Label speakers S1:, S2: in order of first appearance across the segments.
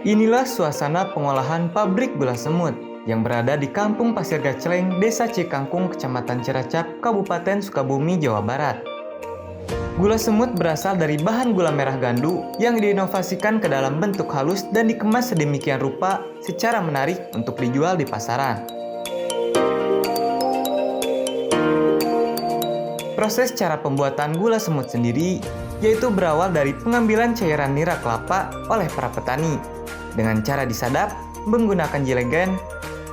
S1: Inilah suasana pengolahan pabrik gula semut yang berada di Kampung Pasir Gacleng, Desa Cikangkung, Kecamatan Ciracap, Kabupaten Sukabumi, Jawa Barat. Gula semut berasal dari bahan gula merah gandu yang diinovasikan ke dalam bentuk halus dan dikemas sedemikian rupa secara menarik untuk dijual di pasaran. Proses cara pembuatan gula semut sendiri yaitu berawal dari pengambilan cairan nira kelapa oleh para petani dengan cara disadap menggunakan jilegen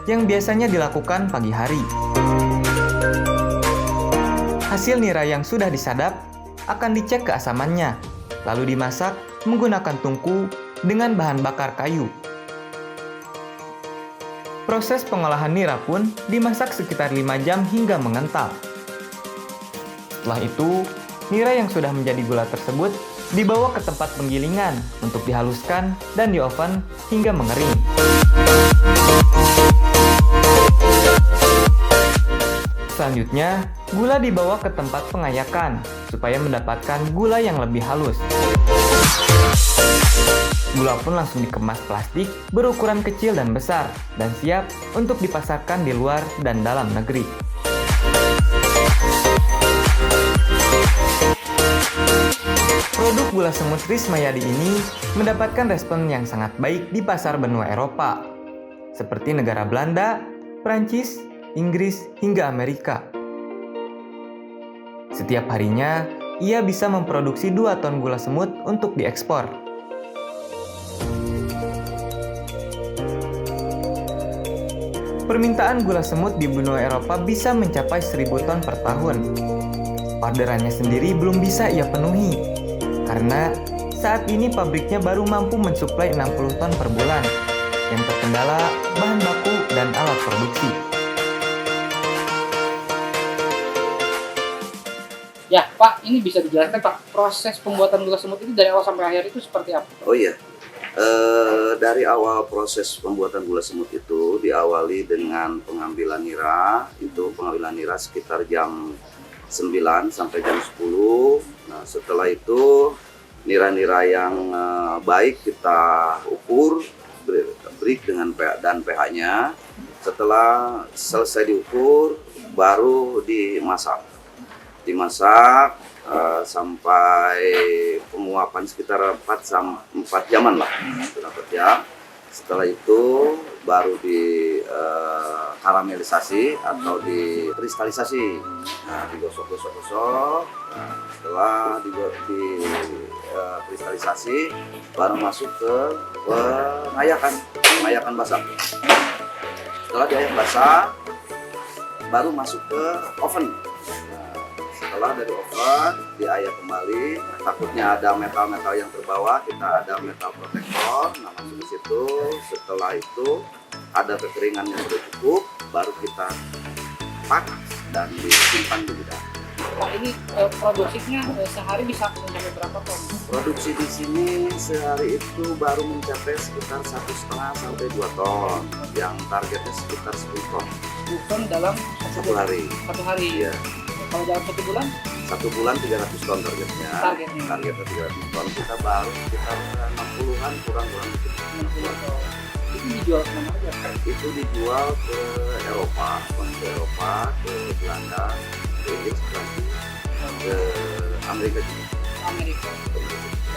S1: yang biasanya dilakukan pagi hari. Hasil nira yang sudah disadap akan dicek keasamannya, lalu dimasak menggunakan tungku dengan bahan bakar kayu. Proses pengolahan nira pun dimasak sekitar 5 jam hingga mengental. Setelah itu, nira yang sudah menjadi gula tersebut dibawa ke tempat penggilingan untuk dihaluskan dan di oven hingga mengering. Selanjutnya, gula dibawa ke tempat pengayakan supaya mendapatkan gula yang lebih halus. Gula pun langsung dikemas plastik berukuran kecil dan besar dan siap untuk dipasarkan di luar dan dalam negeri. Produk gula semut Rismayadi ini mendapatkan respon yang sangat baik di pasar benua Eropa, seperti negara Belanda, Prancis, Inggris, hingga Amerika. Setiap harinya, ia bisa memproduksi 2 ton gula semut untuk diekspor. Permintaan gula semut di benua Eropa bisa mencapai 1.000 ton per tahun. Orderannya sendiri belum bisa ia penuhi, karena saat ini pabriknya baru mampu mensuplai 60 ton per bulan, yang terkendala bahan baku dan alat produksi.
S2: Ya, Pak, ini bisa dijelaskan, Pak, proses pembuatan gula semut itu dari awal sampai akhir itu seperti apa?
S3: Oh iya, dari awal proses pembuatan gula semut itu diawali dengan pengambilan nira. Itu pengambilan nira sekitar jam 9 sampai jam 10. Nah, setelah itu nira-nira yang baik kita ukur, break dengan pH dan pH-nya. Setelah selesai diukur, baru dimasak sampai penguapan sekitar 4 jaman lah, 4 jam. Setelah itu baru di karamelisasi atau dikristalisasi. Nah, digosok. Nah, setelah kristalisasi baru masuk ke pengayakan basah. Setelah diayak basah baru masuk ke oven. Setelah dari oven diayak kembali, takutnya ada metal-metal yang terbawa, kita ada metal protektor, nah masuk ke situ. Setelah itu ada kekeringan yang sudah cukup, baru kita pack dan disimpan di gudang.
S2: Pak, ini produksinya sehari bisa mencapai berapa ton?
S3: Produksi di sini sehari itu baru mencapai sekitar 1,5 sampai 2 ton, yang targetnya sekitar 10 ton.
S2: 10 ton dalam
S3: Satu hari.
S2: Satu hari.
S3: Iya.
S2: Kalau dalam 1 bulan?
S3: 1 bulan 300 ton targetnya. Targetnya 300 ton. Kita baru sekitar 60-an kurang dikit.
S2: 60 ton. Itu dijual kemana aja?
S3: Itu dijual ke Eropa, ke Belanda, ke Inggris, ke Amerika juga.
S2: Amerika.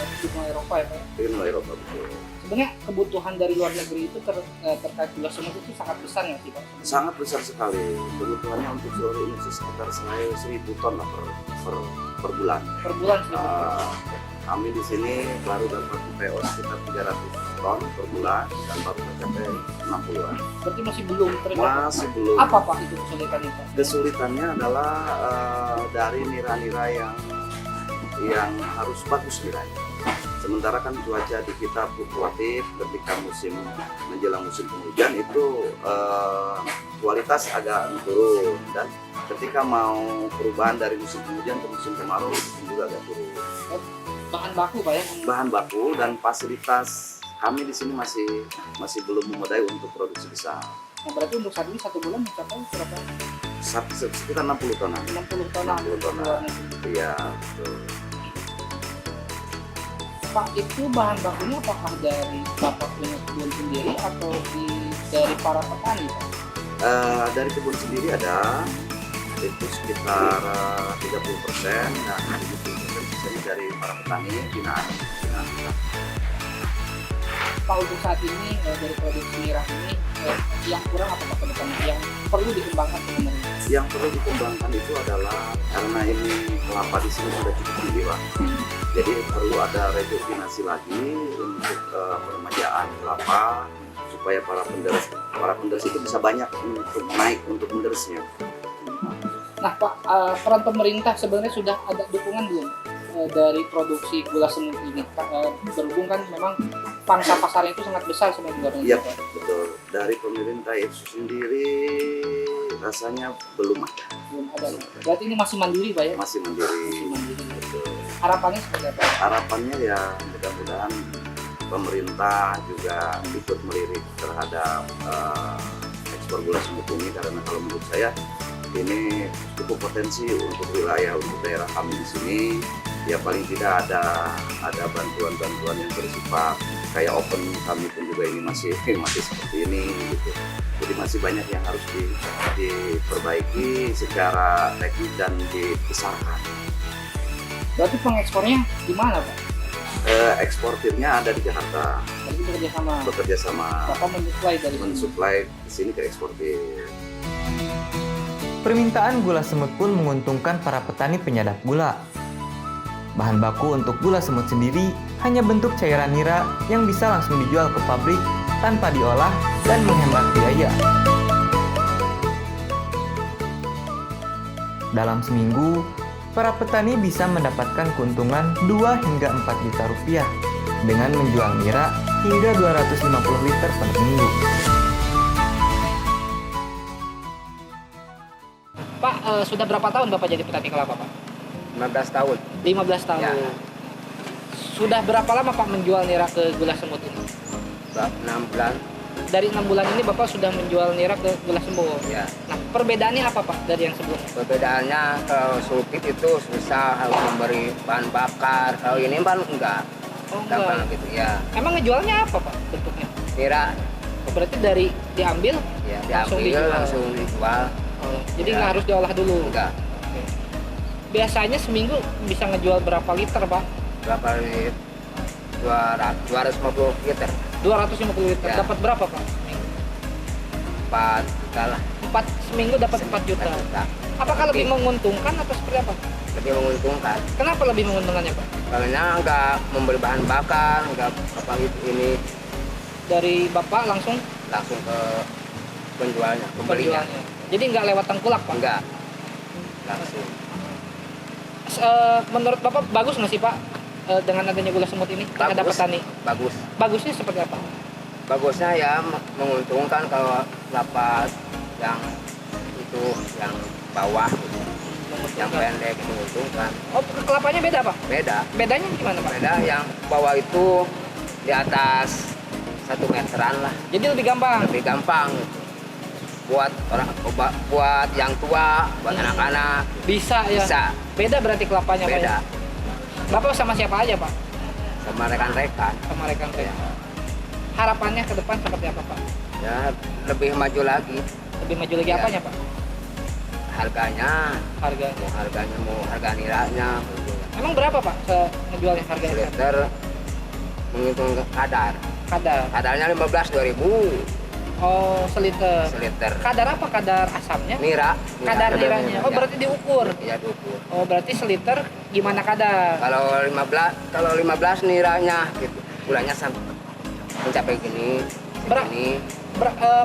S2: Itu semua Eropa ya, Pak?
S3: Itu semua Eropa, betul.
S2: Sebenarnya kebutuhan dari luar negeri itu terkait gula semut itu sangat besar ya, Pak?
S3: Sangat besar sekali. Kebutuhannya untuk seluruh Indonesia sekitar 1.000 ton lah per bulan.
S2: Per bulan 1.000 ton.
S3: Kami di sini baru dapat PO sekitar 300 ton per bulan dan baru mencapai 60-an.
S2: Berarti masih belum tercapai?
S3: Masih belum.
S2: Apa, Pak, itu kesulitannya, Pak?
S3: Kesulitannya adalah dari nira-nira yang harus bagus nilainya. Sementara kan cuaca di kita fluktuatif, ketika menjelang musim penghujan itu kualitas agak turun, dan ketika mau perubahan dari musim penghujan ke musim kemarau itu juga agak turun.
S2: Bahan baku, Pak, ya?
S3: Bahan baku dan fasilitas kami di sini masih belum memadai untuk produksi besar.
S2: Nah, berarti untuk saat ini 1 bulan mencapai berapa?
S3: Sekitar 60 tonan.
S2: 60 tonan.
S3: 60 tonan. Iya, betul.
S2: Pak, itu bahan bakunya apakah dari Bapak punya kebun sendiri atau dari para petani, Pak?
S3: Dari kebun sendiri ada itu sekitar 30%, dan 70% sisanya dari para petani binaan.
S2: Pak, untuk saat ini dari produksi nira ini yang kurang apa Pak ke depannya? Yang perlu dikembangkan sebenarnya?
S3: Yang perlu dikembangkan itu adalah karena ini kelapa di sini sudah cukup tinggi, Pak. Jadi perlu ada rejuvenasi lagi untuk peremajaan kelapa supaya para penderes itu bisa banyak untuk naik untuk menderesnya.
S2: Nah Pak, peran pemerintah sebenarnya sudah ada dukungan belum dari produksi gula semut ini? Berhubung kan memang pangsa pasarnya itu sangat besar sebenarnya.
S3: Iya, betul. Dari pemerintah itu sendiri rasanya belum ada.
S2: Belum ada. Berarti ini masih mandiri, Pak ya?
S3: Masih mandiri.
S2: Betul. Harapannya seperti apa?
S3: Harapannya ya mudah-mudahan pemerintah juga ikut melirik terhadap ekspor gula semut ini, karena kalau menurut saya ini cukup potensi untuk wilayah, untuk daerah kami di sini. Ya paling tidak ada bantuan-bantuan yang bersifat kayak open, kami pun juga ini masih seperti ini gitu. Jadi masih banyak yang harus diperbaiki secara teknis dan dibesarkan.
S2: Berarti pengekspornya di mana, Pak?
S3: Eksportirnya ada di Jakarta.
S2: Berarti
S3: bekerja sama.
S2: Bapak
S3: mensuplai di sini ke eksportir.
S1: Permintaan gula semut pun menguntungkan para petani penyadap gula. Bahan baku untuk gula semut sendiri hanya bentuk cairan nira yang bisa langsung dijual ke pabrik tanpa diolah dan menghemat biaya. Dalam seminggu, para petani bisa mendapatkan keuntungan 2 hingga 4 juta rupiah dengan menjual nira hingga 250 liter per minggu.
S2: Pak, sudah berapa tahun Bapak jadi petani kelapa, Pak?
S4: 15 tahun.
S2: 15 tahun.
S4: Ya.
S2: Sudah berapa lama Pak menjual nira ke gula semut ini?
S4: 6 bulan.
S2: Dari 6 bulan ini Bapak sudah menjual nira ke gula semut.
S4: Ya.
S2: Nah, perbedaannya apa Pak dari yang sebelumnya?
S4: Perbedaannya kalau sulfit itu susah, harus memberi bahan bakar. Kalau ini kan enggak.
S2: Oh,
S4: Gampang
S2: enggak.
S4: gitu ya.
S2: Emang ngejualnya apa Pak bentuknya?
S4: Nira
S2: Oh, berarti dari diambil
S4: ya
S2: langsung
S4: diambil
S2: dijual.
S4: langsung dijual.
S2: Oh, jadi
S4: Ya.
S2: nggak harus diolah dulu.
S4: Enggak.
S2: Biasanya seminggu bisa ngejual berapa liter Pak?
S4: Berapa liter? 250 liter.
S2: 250 liter.
S4: Ya.
S2: Dapat berapa Pak? Seminggu?
S4: 4 juta lah.
S2: 4 seminggu dapat 4 juta.
S4: 4 juta.
S2: Apakah lebih menguntungkan atau seperti apa?
S4: Lebih menguntungkan.
S2: Kenapa lebih menguntungkannya Pak?
S4: Karena enggak memberi bahan bakar, enggak apa gitu ini
S2: Dari Bapak langsung
S4: langsung ke penjualnya, pembelinya.
S2: penjualnya. Jadi nggak lewat tengkulak Pak?
S4: Enggak. Langsung.
S2: Menurut Bapak bagus nggak sih Pak dengan adanya gula semut ini terhadap
S4: Bagus.
S2: petani?
S4: Bagus.
S2: Bagusnya seperti apa?
S4: Bagusnya ya menguntungkan kalau kelapa yang itu yang bawah gitu. Yang pendek menguntungkan.
S2: Oh, kelapanya beda Pak?
S4: Beda.
S2: Bedanya gimana Pak?
S4: Beda yang bawah itu di atas 1 meteran lah.
S2: Jadi lebih gampang.
S4: Lebih gampang buat buat yang tua, buat anak-anak.
S2: Bisa ya.
S4: Bisa.
S2: Beda berarti kelapanya Pak.
S4: Beda
S2: Ya? Bapak sama siapa aja Pak?
S4: sama rekan-rekan.
S2: Sama rekan
S4: Ya.
S2: Harapannya ke depan seperti apa Pak?
S4: Ya lebih maju lagi
S2: Lebih maju lagi
S4: Ya.
S2: apanya Pak?
S4: harganya.
S2: Harganya.
S4: Mau harga nilainya.
S2: Emang berapa Pak ngejualnya harganya?
S4: Liter menguntungkan kadar. Kadarnya 15.000
S2: Oh, seliter.
S4: seliter.
S2: Kadar apa? Kadar asamnya?
S4: Nira.
S2: Kadar niranya. Oh, berarti diukur.
S4: Iya diukur.
S2: Oh, berarti seliter gimana kadar?
S4: Kalau 15 niranya gitu. Gulanya sampai mencapai gini.
S2: Ber-
S4: Ini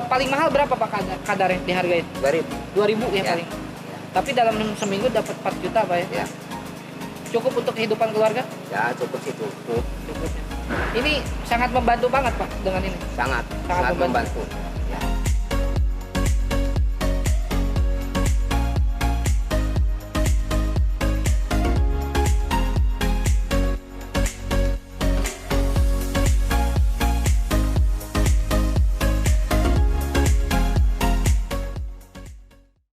S2: paling mahal berapa Pak kadarnya dihargain? 2.000 ya
S4: Ya.
S2: paling. Tapi dalam seminggu dapat 4 juta Pak ya?
S4: Ya.
S2: Cukup untuk kehidupan keluarga?
S4: Ya cukup sih cukup.
S2: Cukupnya. Ini sangat membantu banget Pak dengan ini.
S4: Sangat
S2: Sangat
S4: membantu.